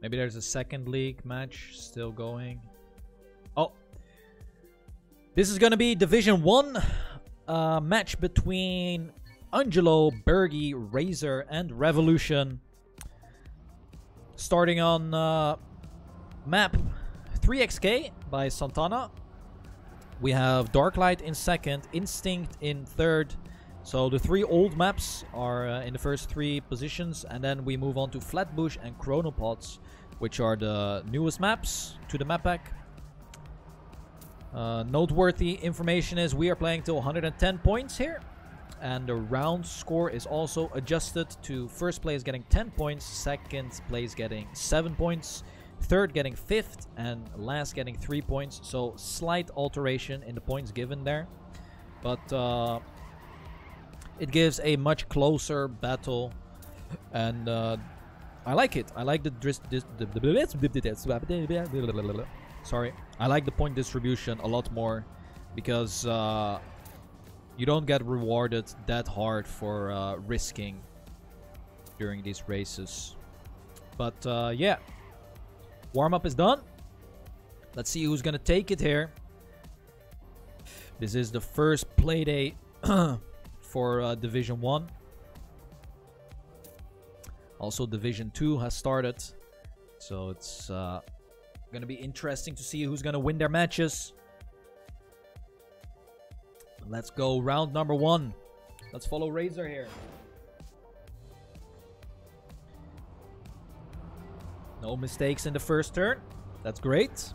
Maybe there's a second league match still going. Oh. This is going to be Division 1 match between Angelo, Bergie, Razer, and Revolution. Starting on map 3XK by Santana. We have Darklight in second, Instinct in third. So the three old maps are in the first three positions. And then we move on to Flatbush and Chronopods, which are the newest maps to the map pack. Noteworthy information is we are playing till 110 points here. And the round score is also adjusted to first place getting 10 points, second place getting 7 points, third getting 5th, and last getting 3 points. So slight alteration in the points given there. But it gives a much closer battle. And I like it. I like Sorry. I like the point distribution a lot more. Because you don't get rewarded that hard for risking during these races. But yeah. Warm-up is done. Let's see who's gonna take it here. This is the first Playday for Division 1. Also Division 2 has started. So it's gonna be interesting to see who's gonna win their matches. Let's go round number 1. Let's follow Razer here. No mistakes in the first turn. That's great.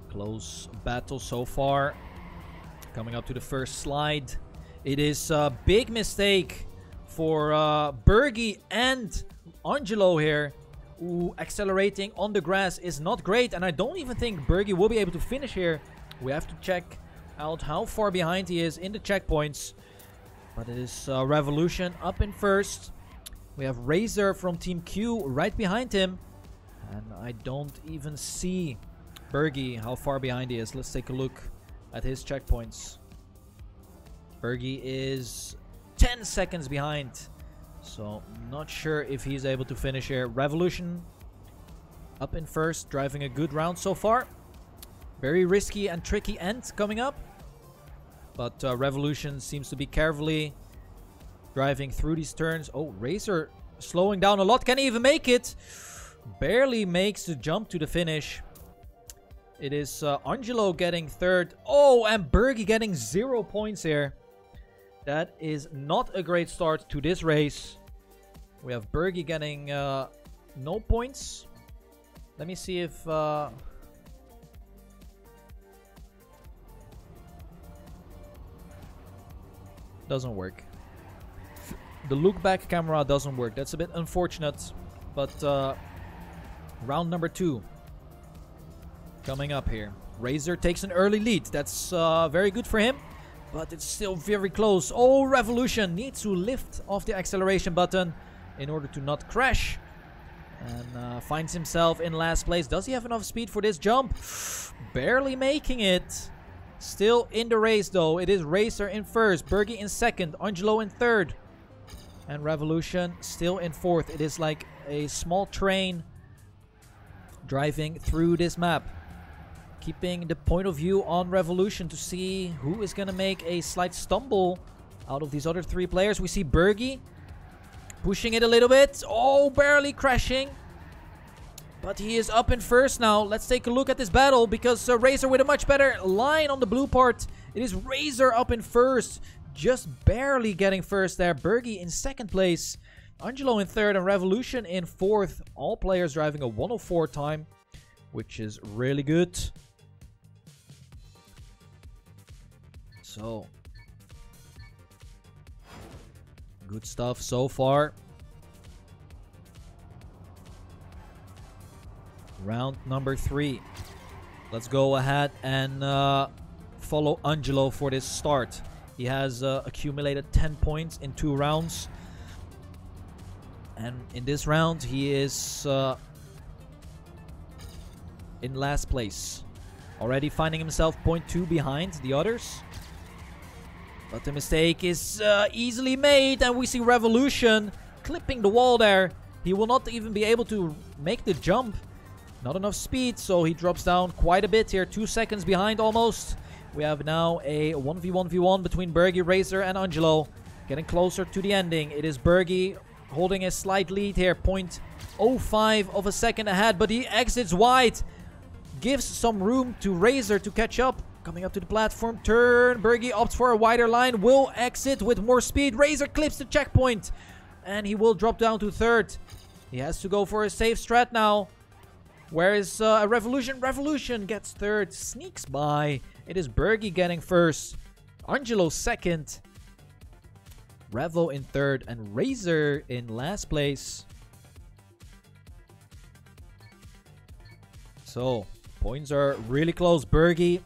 Close battle so far. Coming up to the first slide. It is a big mistake for Bergie and Angelo here. Ooh, accelerating on the grass is not great. And I don't even think Bergie will be able to finish here. We have to check out how far behind he is in the checkpoints. But it is Revolution up in first. We have Razer from Team Q right behind him. And I don't even see Bergie, how far behind he is. Let's take a look at his checkpoints. Bergie is 10 seconds behind. So, not sure if he's able to finish here. Revolution up in first, driving a good round so far. Very risky and tricky end coming up. But Revolution seems to be carefully driving through these turns. Oh, Razer slowing down a lot. Can he even make it? Barely makes the jump to the finish. It is Angelo getting third. Oh, and Bergie getting 0 points here. That is not a great start to this race. We have Bergie getting no points. Let me see if... doesn't work. The look back camera doesn't work. That's a bit unfortunate. But round number 2 coming up here. Razer takes an early lead. That's very good for him. But it's still very close. Oh, Revolution needs to lift off the acceleration button in order to not crash. And finds himself in last place. Does he have enough speed for this jump? Barely making it. Still in the race though. It is Razer in first. Bergie in second. Angelo in third. And Revolution still in fourth. It is like a small train driving through this map. Keeping the point of view on Revolution to see who is going to make a slight stumble out of these other three players. We see Bergie pushing it a little bit. Oh, barely crashing. But he is up in first now. Let's take a look at this battle because Razer with a much better line on the blue part. It is Razer up in first. Just barely getting first there. Bergie in second place. Angelo in third and Revolution in fourth. All players driving a 104 time, which is really good. So, good stuff so far. Round number 3. Let's go ahead and follow Angelo for this start. He has accumulated 10 points in 2 rounds. And in this round, he is in last place. Already finding himself 0.2 behind the others. But the mistake is easily made. And we see Revolution clipping the wall there. He will not even be able to make the jump. Not enough speed, so he drops down quite a bit here. 2 seconds behind almost. We have now a 1v1v1 between Bergie, Razer, and Angelo. Getting closer to the ending. It is Bergie holding a slight lead here. 0.05 of a second ahead, but he exits wide. Gives some room to Razer to catch up. Coming up to the platform. Turn. Bergie opts for a wider line. Will exit with more speed. Razer clips the checkpoint. And he will drop down to third. He has to go for a safe strat now. Where is a Revolution? Revolution gets third. Sneaks by. It is Bergie getting first. Angelo second. Revo in third. And Razer in last place. So, points are really close. Bergie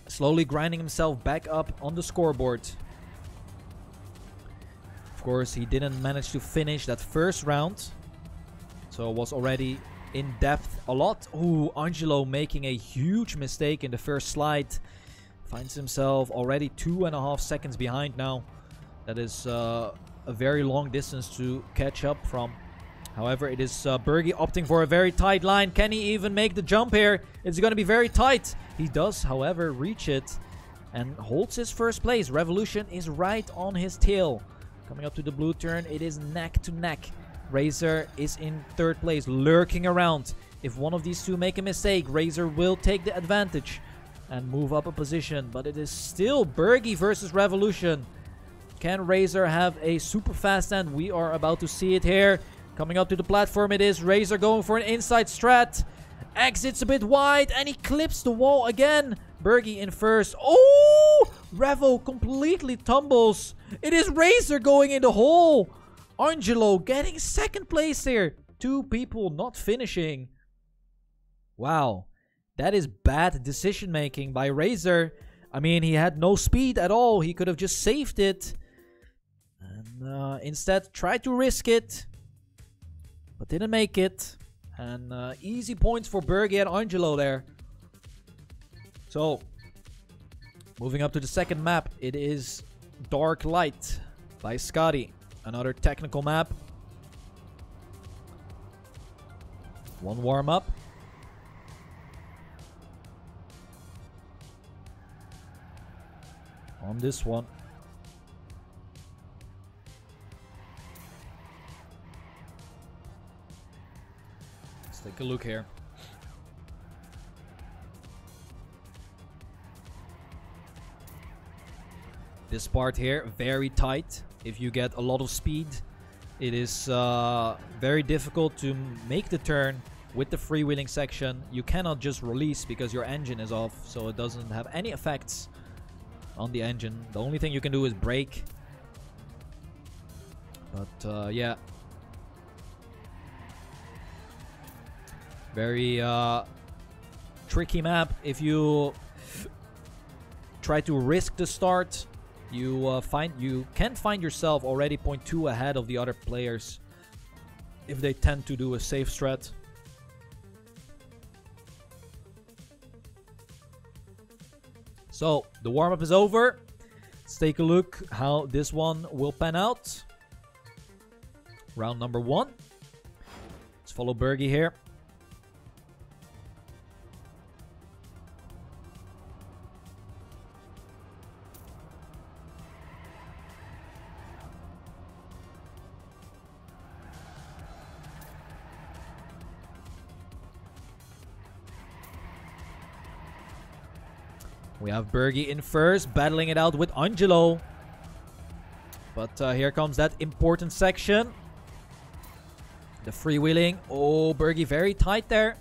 slowly grinding himself back up on the scoreboard. Of course, he didn't manage to finish that first round. So, was already in depth a lot. Ooh, Angelo making a huge mistake in the first slide. Finds himself already 2.5 seconds behind now. That is a very long distance to catch up from. However, it is Bergie opting for a very tight line. Can he even make the jump here? It's going to be very tight. He does, however, reach it and holds his first place. Revolution is right on his tail. Coming up to the blue turn, it is neck to neck. Razer is in third place, lurking around. If one of these two make a mistake, Razer will take the advantage and move up a position. But it is still Bergie versus Revolution. Can Razer have a super fast end? We are about to see it here. Coming up to the platform, it is Razer going for an inside strat. Exits a bit wide, and he clips the wall again. Bergie in first. Oh! Revo completely tumbles. It is Razer going in the hole. Angelo getting second place here. 2 people not finishing. Wow. That is bad decision making by Razer. I mean, he had no speed at all. He could have just saved it. And instead tried to risk it. But didn't make it. And easy points for Bergie and Angelo there. So, moving up to the second map. It is Dark Light by Scotty. Another technical map. One warm-up. On this one. Let's take a look here. This part here, very tight. If you get a lot of speed, it is very difficult to make the turn with the freewheeling section. You cannot just release because your engine is off, so it doesn't have any effects on the engine. The only thing you can do is brake. But yeah, very tricky map. If you try to risk the start, you can find yourself already 0.2 ahead of the other players if they tend to do a safe strat. So the warm-up is over. Let's take a look how this one will pan out. Round number 1. Let's follow Bergie here. We have Bergie in first, battling it out with Angelo. But here comes that important section. The freewheeling. Oh, Bergie very tight there.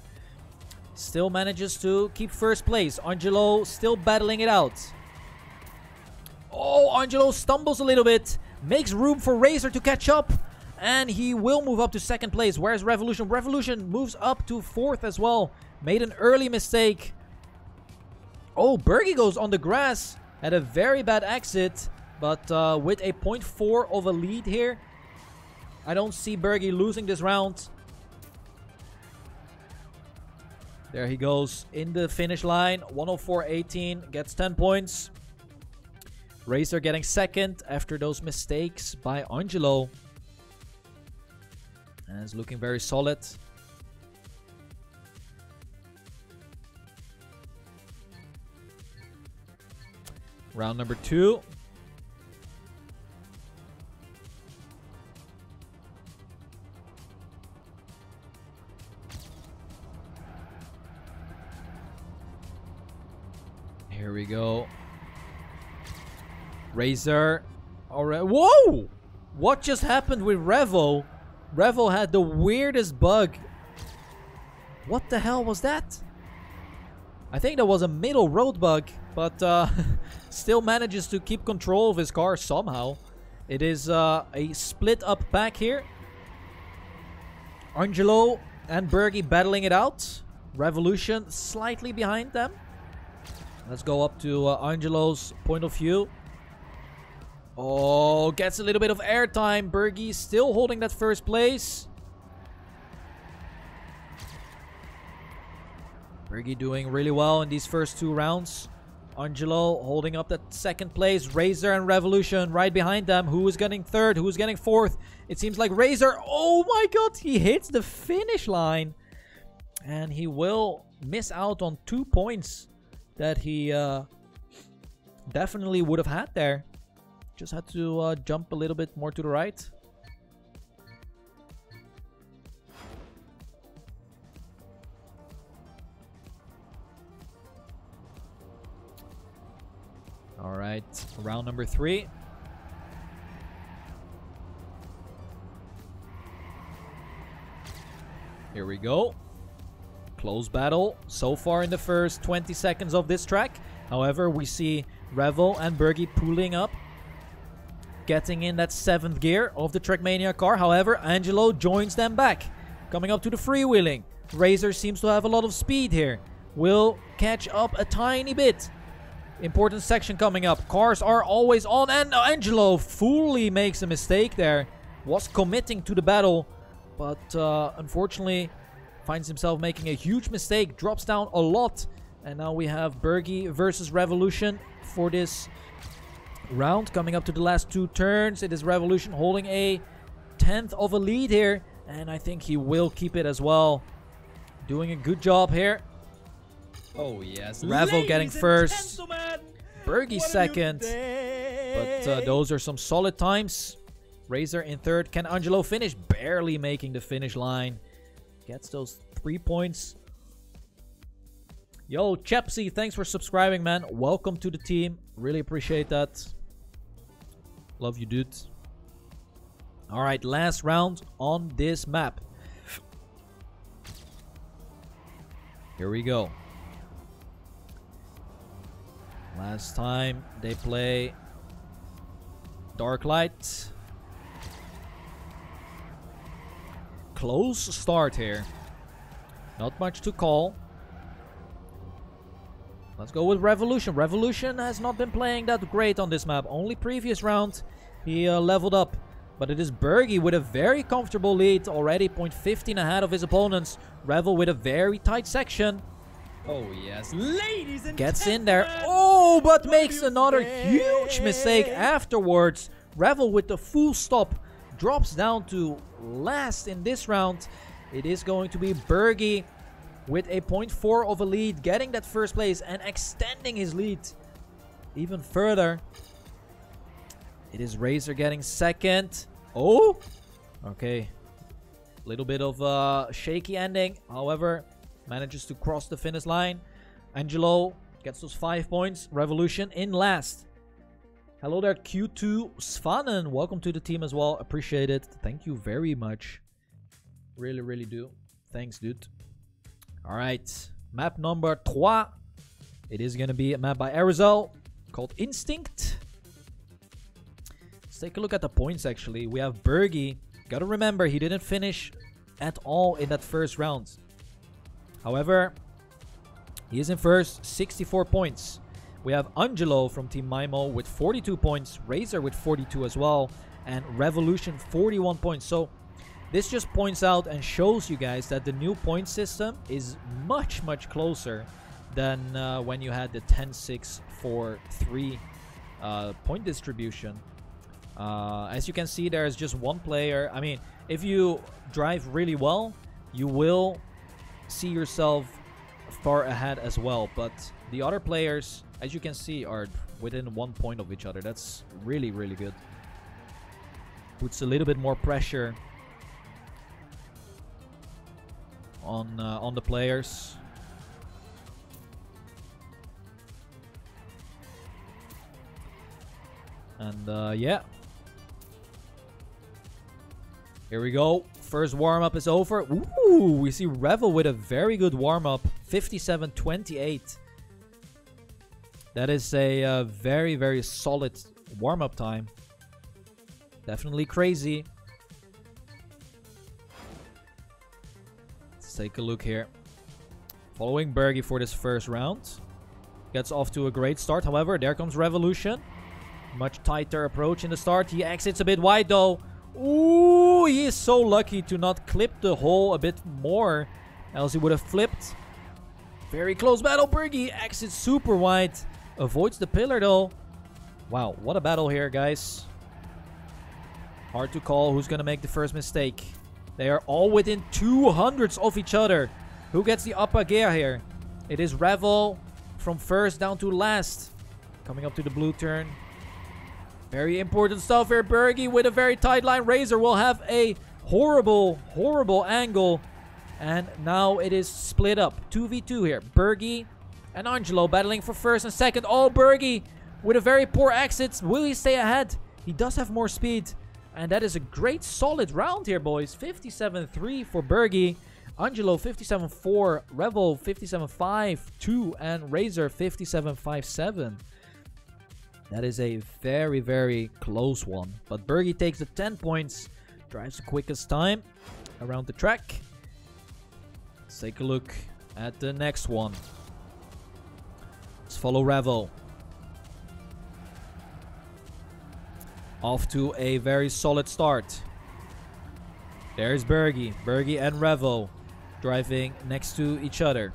Still manages to keep first place. Angelo still battling it out. Oh, Angelo stumbles a little bit. Makes room for Razer to catch up. And he will move up to second place. Where's Revolution? Revolution moves up to fourth as well. Made an early mistake. Oh, Bergie goes on the grass. Had a very bad exit. But with a 0.4 of a lead here, I don't see Bergie losing this round. There he goes in the finish line. 104.18 gets 10 points. Razer getting second after those mistakes by Angelo. And it's looking very solid. Round number 2. Here we go. Razer. Alright. Whoa! What just happened with Revo? Revo had the weirdest bug. What the hell was that? I think that was a middle road bug, but still manages to keep control of his car somehow. It is a split up pack here. Angelo and Bergie battling it out. Revolution slightly behind them. Let's go up to Angelo's point of view. Oh, gets a little bit of airtime. Bergie still holding that first place. Bergie doing really well in these first 2 rounds. Angelo holding up that second place. Razer and Revolution right behind them. Who is getting third? Who is getting fourth? It seems like Razer. Oh my god, he hits the finish line. And he will miss out on 2 points that he definitely would have had there. Just had to jump a little bit more to the right. Alright, round number 3. Here we go. Close battle so far in the first 20 seconds of this track. However, we see Revo and Bergie pulling up, getting in that 7th gear of the Trackmania car. However, Angelo joins them back, coming up to the freewheeling. Razer seems to have a lot of speed here. Will catch up a tiny bit. Important section coming up. Cars are always on, and Angelo fully makes a mistake there. Was committing to the battle, but unfortunately finds himself making a huge mistake. Drops down a lot. And now we have Bergie versus Revolution for this round. Coming up to the last 2 turns. It is Revolution holding a 10th of a lead here. And I think he will keep it as well. Doing a good job here. Oh yes. Revo getting first. Bergie second. But those are some solid times. Razer in third. Can Angelo finish? Barely making the finish line. Gets those 3 points. Yo, Chepsy, thanks for subscribing, man. Welcome to the team. Really appreciate that. Love you, dude. Alright, last round on this map. Here we go. Last time they play Dark Light. Close start here. Not much to call. Let's go with Revolution. Revolution has not been playing that great on this map. Only previous round he leveled up. But it is Bergie with a very comfortable lead. Already 0.15 ahead of his opponents. Revel with a very tight section. Oh yes. Ladies and gets in there. Oh, but makes another huge mistake afterwards. Revel with the full stop. Drops down to last in this round. It is going to be Bergie with a 0.4 of a lead, getting that first place and extending his lead even further. It is Razer getting second. Oh, okay. Little bit of a shaky ending. However, manages to cross the finish line. Angelo gets those 5 points. Revolution in last. Hello there, Q2 Svanen. Welcome to the team as well. Appreciate it. Thank you very much. Really, really do. Thanks, dude. Alright. Map number 3. It is going to be a map by Arizal called Instinct. Let's take a look at the points, actually. We have Bergie. Gotta remember, he didn't finish at all in that first round. However, he is in first, 64 points. We have Angelo from Team Mimo with 42 points, Razer with 42 as well, and Revolution 41 points. So this just points out and shows you guys that the new point system is much, much closer than when you had the 10-6-4-3 point distribution. As you can see, there is just one player. I mean, if you drive really well, you will see yourself far ahead as well. But the other players, as you can see, are within 1 point of each other. That's really, really good. Puts a little bit more pressure on the players. And yeah, here we go. First warm-up is over. Ooh, we see Revel with a very good warm-up. 57:28. That is a very, very solid warm-up time. Definitely crazy. Let's take a look here. Following Bergie for this first round. Gets off to a great start. However, there comes Revolution. Much tighter approach in the start. He exits a bit wide though. Ooh, he is so lucky to not clip the hole a bit more. Else he would have flipped. Very close battle. Bergie exits super wide. Avoids the pillar though. Wow, what a battle here, guys. Hard to call who's going to make the first mistake. They are all within 200s of each other. Who gets the upper gear here? It is Revel from first down to last. Coming up to the blue turn. Very important stuff here. Bergie with a very tight line. Razer will have a horrible, horrible angle. And now it is split up. 2v2 here. Bergie and Angelo battling for first and second. Oh, Bergie with a very poor exit. Will he stay ahead? He does have more speed. And that is a great solid round here, boys. 57-3 for Bergie. Angelo 57-4. Revel 57-5-2. And Razer 57-5-7. That is a very, very close one. But Bergie takes the 10 points. Drives the quickest time around the track. Let's take a look at the next one. Let's follow Revel. Off to a very solid start. There's Bergie. Bergie and Revel driving next to each other.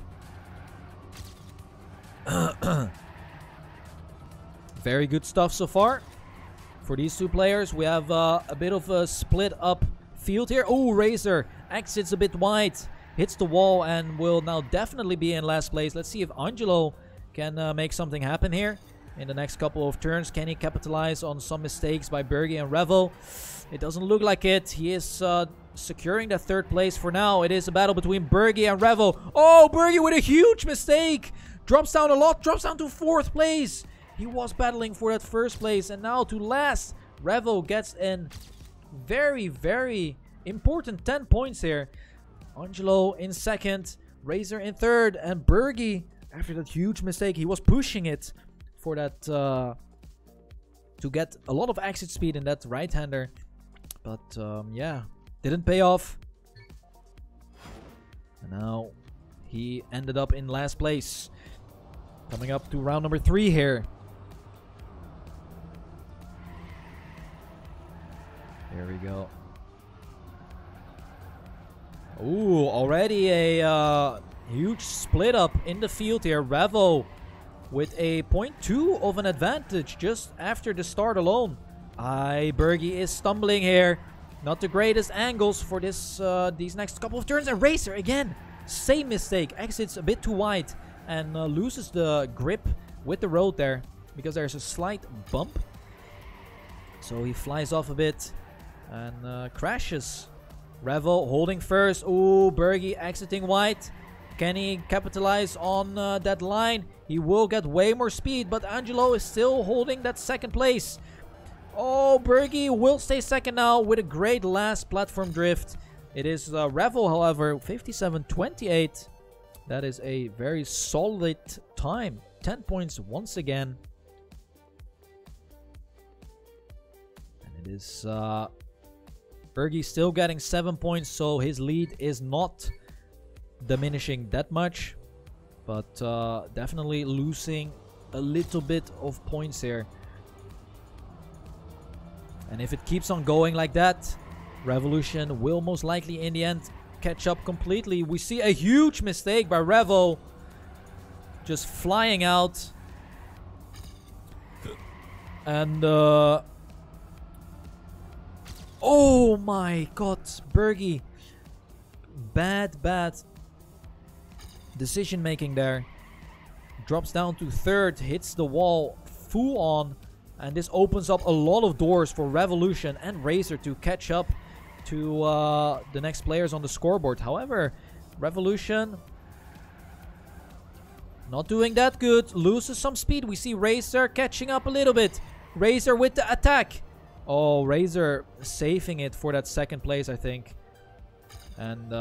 Very good stuff so far. For these two players, we have a bit of a split up field here. Oh, Razer exits a bit wide. Hits the wall and will now definitely be in last place. Let's see if Angelo can make something happen here. In the next couple of turns, can he capitalize on some mistakes by Bergie and Revel? It doesn't look like it. He is securing that third place for now. It is a battle between Bergie and Revel. Oh, Bergie with a huge mistake. Drops down a lot. Drops down to fourth place. He was battling for that first place. And now to last, Revel gets in very, very important 10 points here. Angelo in second. Razer in third. And Bergie, after that huge mistake, he was pushing it for that to get a lot of exit speed in that right-hander. But yeah, didn't pay off. And now he ended up in last place. Coming up to round number 3 here. There we go. Ooh, already a huge split up in the field here. Revel with a 0.2 of an advantage just after the start alone. Bergie is stumbling here. Not the greatest angles for this these next couple of turns. And Razer again, same mistake. Exits a bit too wide and loses the grip with the road there because there's a slight bump. So he flies off a bit and crashes. Revel holding first. Ooh, Bergie exiting wide. Can he capitalize on that line? He will get way more speed, but Angelo is still holding that second place. Oh, Bergie will stay second now with a great last platform drift. It is Revel, however, 57-28. That is a very solid time. 10 points once again. And it is Bergie still getting 7 points, so his lead is not diminishing that much. But definitely losing a little bit of points here. And if it keeps on going like that, Revolution will most likely in the end catch up completely. We see a huge mistake by Revel. Just flying out. And Oh my god, Bergie. Bad decision making there. Drops down to third, hits the wall full on. And this opens up a lot of doors for Revolution and Razer to catch up to the next players on the scoreboard. However, Revolution not doing that good. Loses some speed. We see Razer catching up a little bit. Razer with the attack. Oh, Razer saving it for that second place, I think. And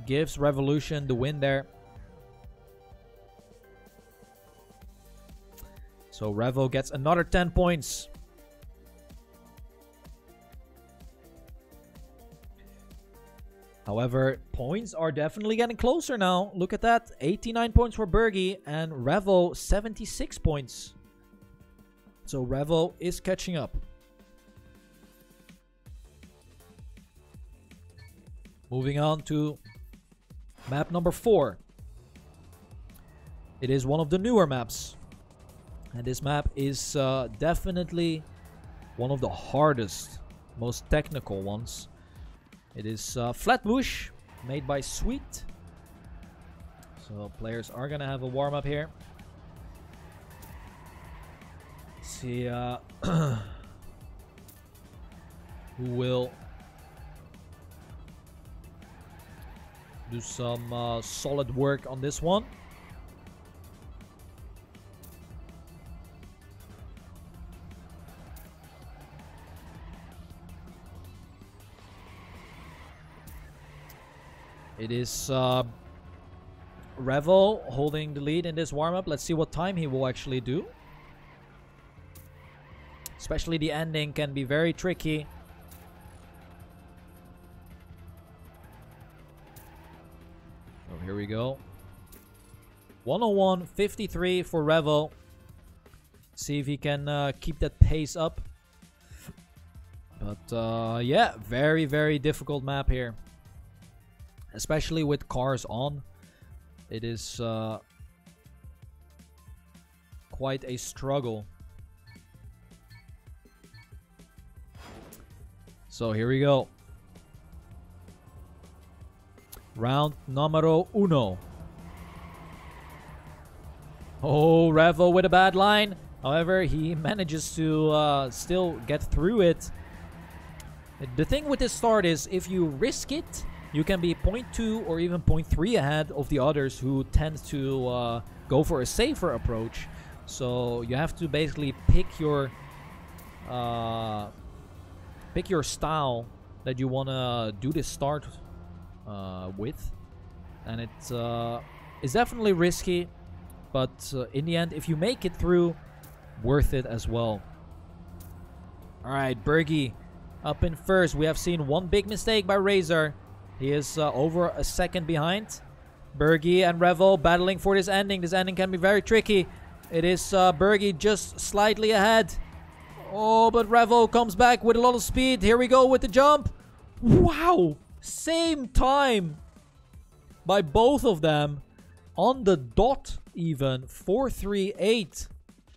gives Revolution the win there. So Revo gets another 10 points. However, points are definitely getting closer now. Look at that. 89 points for Bergie and Revo 76 points. So Revo is catching up. Moving on to map number 4. It is one of the newer maps. And this map is definitely one of the hardest, most technical ones. It is Flatbush, made by Sweet. So players are going to have a warm-up here. See who will do some solid work on this one. It is Revo holding the lead in this warm-up. Let's see what time he will actually do. Especially the ending can be very tricky. Oh, here we go. 101.53 for Revo. See if he can keep that pace up. But yeah, very, very difficult map here. Especially with cars on. It is quite a struggle. So here we go. Round numero uno. Oh, Revo with a bad line. However, he manages to still get through it. The thing with this start is if you risk it, you can be 0.2 or even 0.3 ahead of the others who tend to go for a safer approach. So you have to basically pick your style that you want to do this start with. And it's definitely risky, but in the end, if you make it through, worth it as well. Alright, Bergie up in first. We have seen one big mistake by Razer. He is over a second behind. Bergie and Revo battling for this ending. This ending can be very tricky. It is Bergie just slightly ahead. Oh, but Revo comes back with a lot of speed. Here we go with the jump. Wow! Same time by both of them. On the dot even. 4-3-8.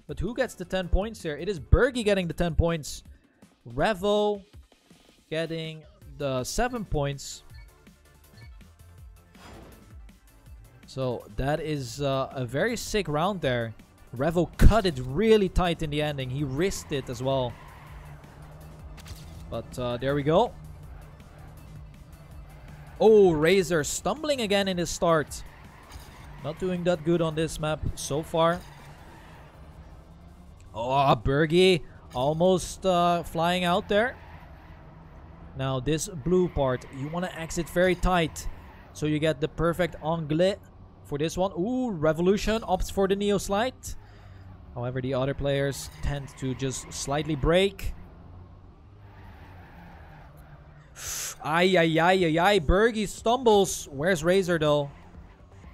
But who gets the 10 points here? It is Bergie getting the 10 points. Revo getting the 7 points. So that is a very sick round there. Revo cut it really tight in the ending. He risked it as well. But there we go. Oh, Razer stumbling again in his start. Not doing that good on this map so far. Oh, Bergie almost flying out there. Now this blue part, you want to exit very tight. So you get the perfect angle for this one. Ooh, Revolution opts for the Neo slide. However, the other players tend to just slightly brake. Ay, ay, ay, ay, ay. Bergie stumbles. Where's Razer though?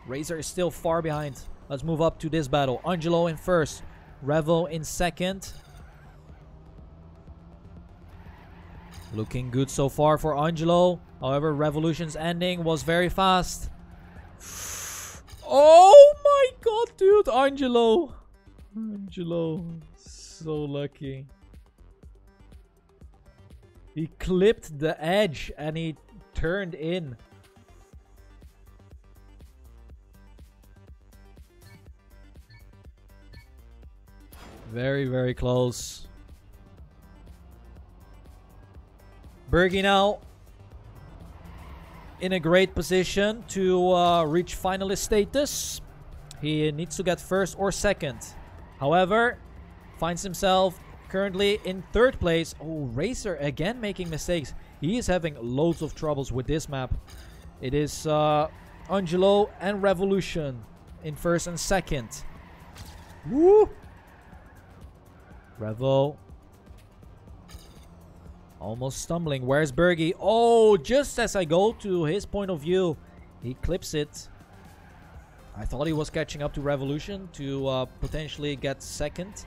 Razer is still far behind. Let's move up to this battle. Angelo in first. Revo in second. Looking good so far for Angelo. However, Revolution's ending was very fast. Oh my god, dude. Angelo. So lucky. He clipped the edge and he turned in. Very, very close. Bergie now in a great position to reach finalist status. He needs to get first or second. However, finds himself currently in third place. Oh, Razer again making mistakes. He is having loads of troubles with this map. It is Angelo and Revolution in first and second. Woo! Revo. Almost stumbling. Where's Bergie? Oh, just as I go to his point of view, he clips it. I thought he was catching up to Revolution to potentially get second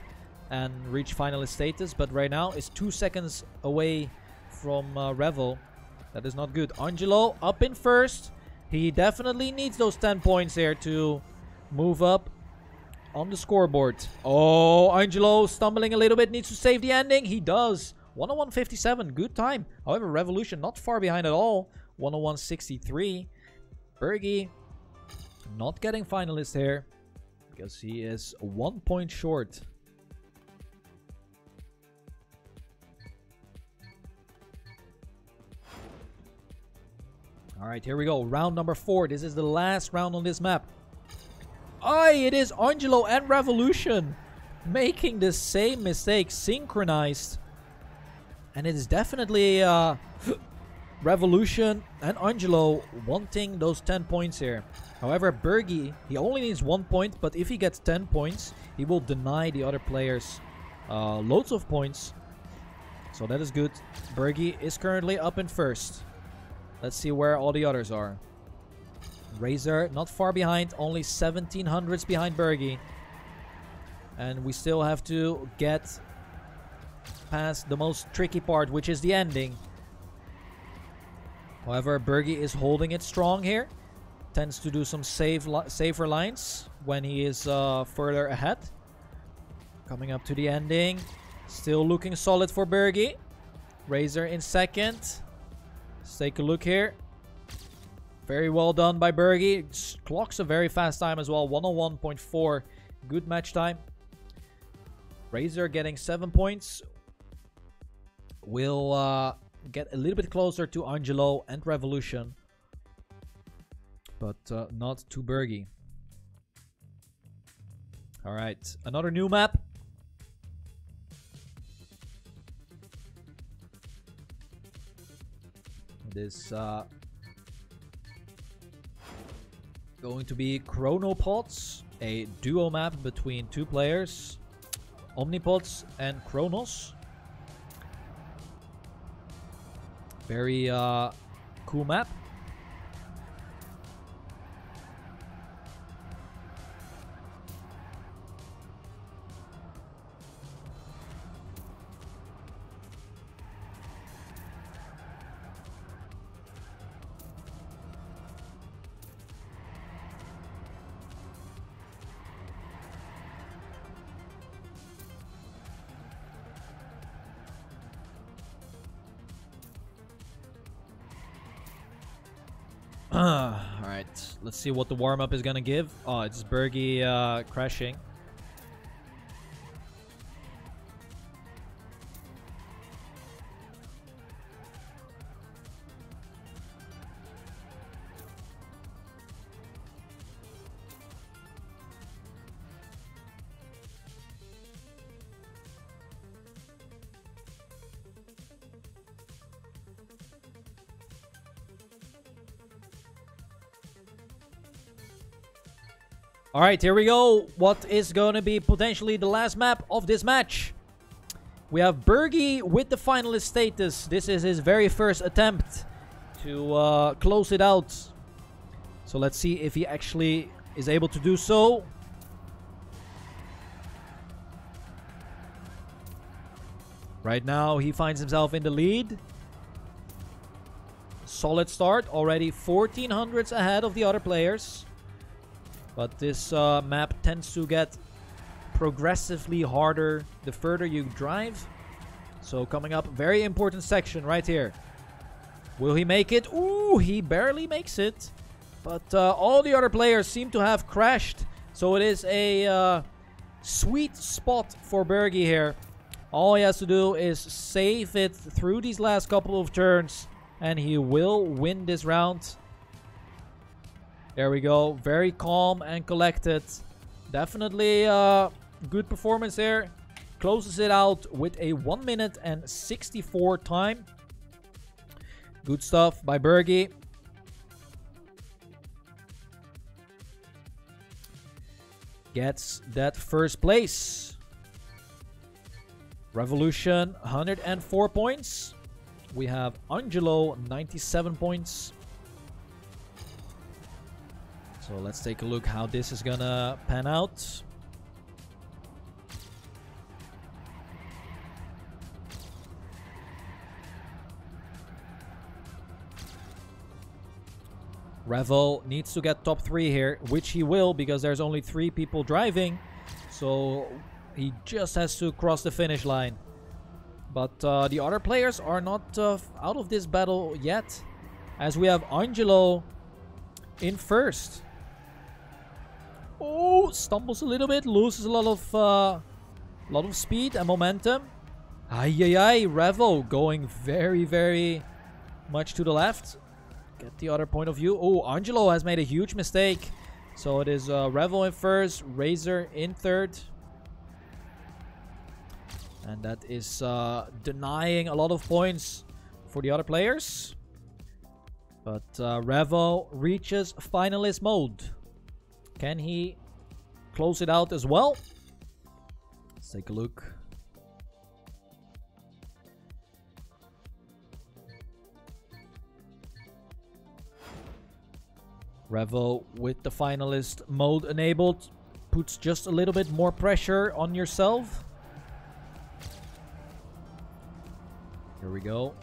and reach finalist status, but right now is 2 seconds away from Revo. That is not good. Angelo up in first. He definitely needs those 10 points here to move up on the scoreboard. Oh, Angelo stumbling a little bit, needs to save the ending. He does. 101.57, good time. However, Revolution not far behind at all. 101.63. Bergie not getting finalist here because he is 1 point short. All right, here we go. Round number 4. This is the last round on this map. It is Angelo and Revolution making the same mistake, synchronized. And it is definitely Revolution and Angelo wanting those 10 points here. However, Bergie, he only needs 1 point, but if he gets 10 points, he will deny the other players loads of points. So that is good. Bergie is currently up in first. Let's see where all the others are. Razer not far behind, only 1700s behind Bergie. And we still have to get past the most tricky part, which is the ending. However, Bergie is holding it strong here. Tends to do some safer lines when he is further ahead. Coming up to the ending. Still looking solid for Bergie. Razer in second. Let's take a look here. Very well done by Bergie. Clocks a very fast time as well. 101.4. Good match time. Razer getting 7 points. Will get a little bit closer to Angelo and Revolution. But not to Bergie. Alright, another new map. This going to be Chronopods, a duo map between 2 players, Omnipods and Chronos. Very cool map. Alright, let's see what the warm-up is gonna give. Oh, it's Bergie crashing. Alright, here we go. What is going to be potentially the last map of this match? We have Bergie with the finalist status. This is his very first attempt to close it out. So let's see if he actually is able to do so. Right now, he finds himself in the lead. Solid start. Already 1400s ahead of the other players. But this map tends to get progressively harder the further you drive. So coming up, very important section right here. Will he make it? Ooh, he barely makes it. But all the other players seem to have crashed. So it is a sweet spot for Bergie here. All he has to do is save it through these last couple of turns. And he will win this round. There we go. Very calm and collected. Definitely good performance there. Closes it out with a 1 minute and 64 time. Good stuff by Bergie. Gets that first place. Revolution, 104 points. We have Angelo, 97 points. So let's take a look how this is gonna pan out. Revel needs to get top 3 here, which he will because there's only 3 people driving. So he just has to cross the finish line. But the other players are not out of this battle yet, as we have Angelo in first. Oh, stumbles a little bit, loses a lot of speed and momentum. Ay, Revel going very, very much to the left. Get the other point of view. Oh, Angelo has made a huge mistake. So it is Revel in first, Razer in third. And that is denying a lot of points for the other players. But Revel reaches finalist mode. Can he close it out as well? Let's take a look. Revel with the finalist mode enabled puts just a little bit more pressure on yourself. Here we go.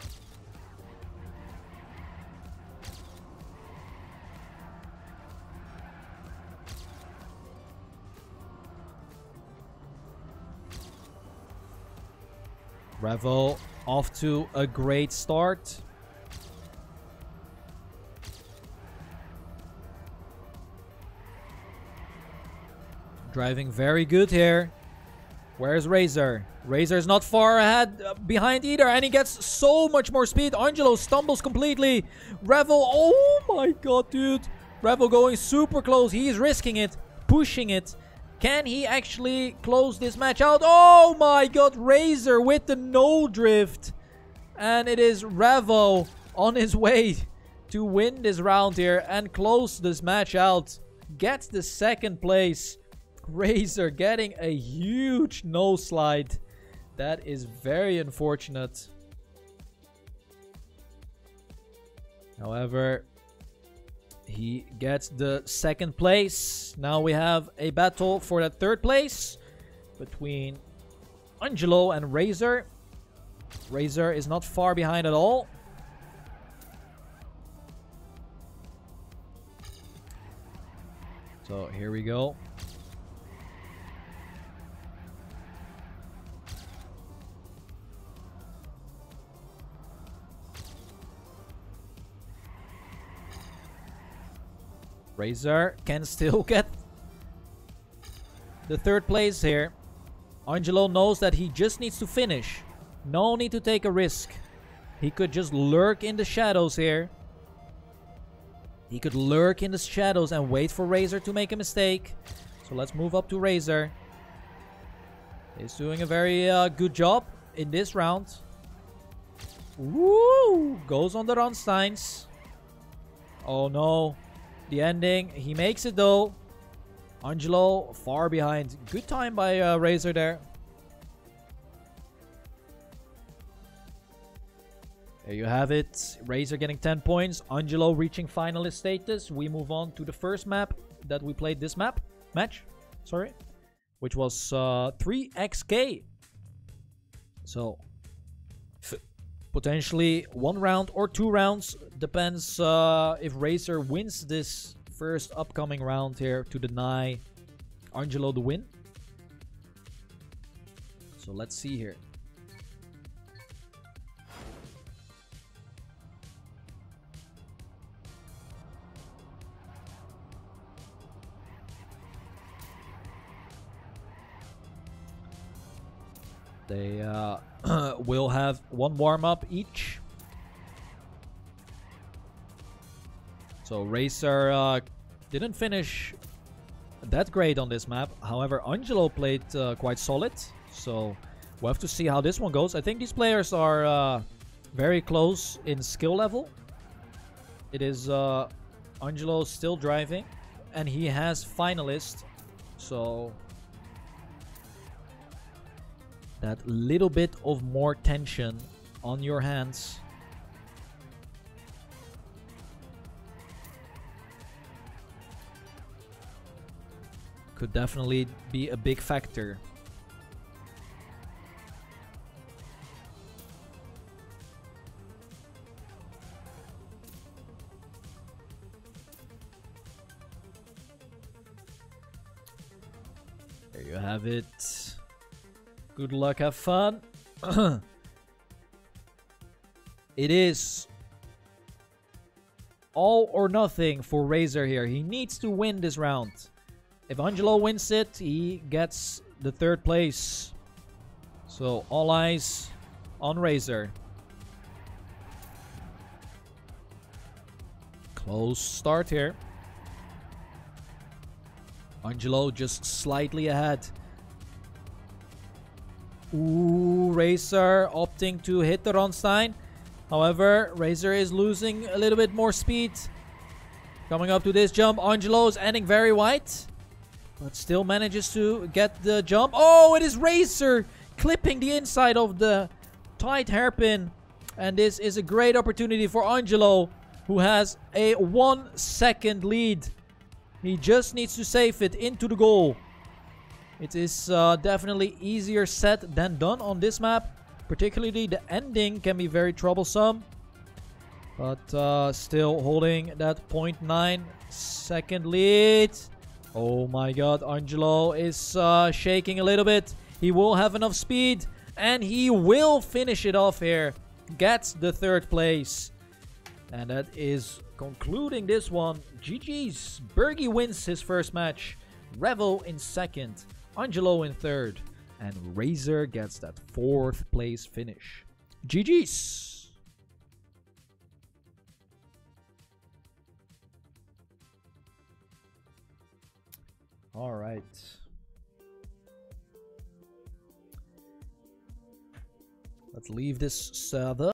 Revel off to a great start. Driving very good here. Where's Razer? Razer is not far ahead, behind either, and he gets so much more speed. Angelo stumbles completely. Revel, oh my god, dude. Revel going super close. He's risking it, pushing it. Can he actually close this match out? Oh my god, Razer with the no drift. And it is Revel on his way to win this round here and close this match out. Gets the second place. Razer getting a huge no slide. That is very unfortunate. However, he gets the second place. Now we have a battle for that third place between Angelo and Razer. Razer is not far behind at all. So here we go. Razer can still get the third place here. Angelo knows that he just needs to finish. No need to take a risk. He could just lurk in the shadows here. He could lurk in the shadows and wait for Razer to make a mistake. So let's move up to Razer. He's doing a very good job in this round. Woo! Goes on the Ronsteins. Oh no. The ending. He makes it though. Angelo far behind. Good time by Razer there. There you have it. Razer getting 10 points. Angelo reaching finalist status. We move on to the first map that we played this match. Sorry. Which was 3XK. So potentially 1 round or 2 rounds. Depends if Razer wins this first upcoming round here to deny Angelo the win. So let's see here. They will have one warm-up each. So Razer didn't finish that great on this map. However, Angelo played quite solid. So we'll have to see how this one goes. I think these players are very close in skill level. It is Angelo still driving. And he has finalist. So that little bit of more tension on your hands. Could definitely be a big factor. There you have it. Good luck, have fun. It is all or nothing for Razer here. He needs to win this round. If Angelo wins it, he gets the 3rd place. So all eyes on Razer. Close start here. Angelo just slightly ahead. Ooh, Razer opting to hit the Ronstein. However, Razer is losing a little bit more speed. Coming up to this jump, Angelo is ending very wide. But still manages to get the jump. Oh, it is Razer clipping the inside of the tight hairpin. And this is a great opportunity for Angelo, who has a 1-second lead. He just needs to save it into the goal. It is definitely easier said than done on this map. Particularly the ending can be very troublesome. But still holding that 0.9-second lead. Oh my god, Angelo is shaking a little bit. He will have enough speed. And he will finish it off here. Gets the 3rd place. And that is concluding this one. GG's. Bergie wins his first match. Revel in 2nd. Angelo in 3rd. And Razer gets that 4th place finish. GG's. All right. Let's leave this server.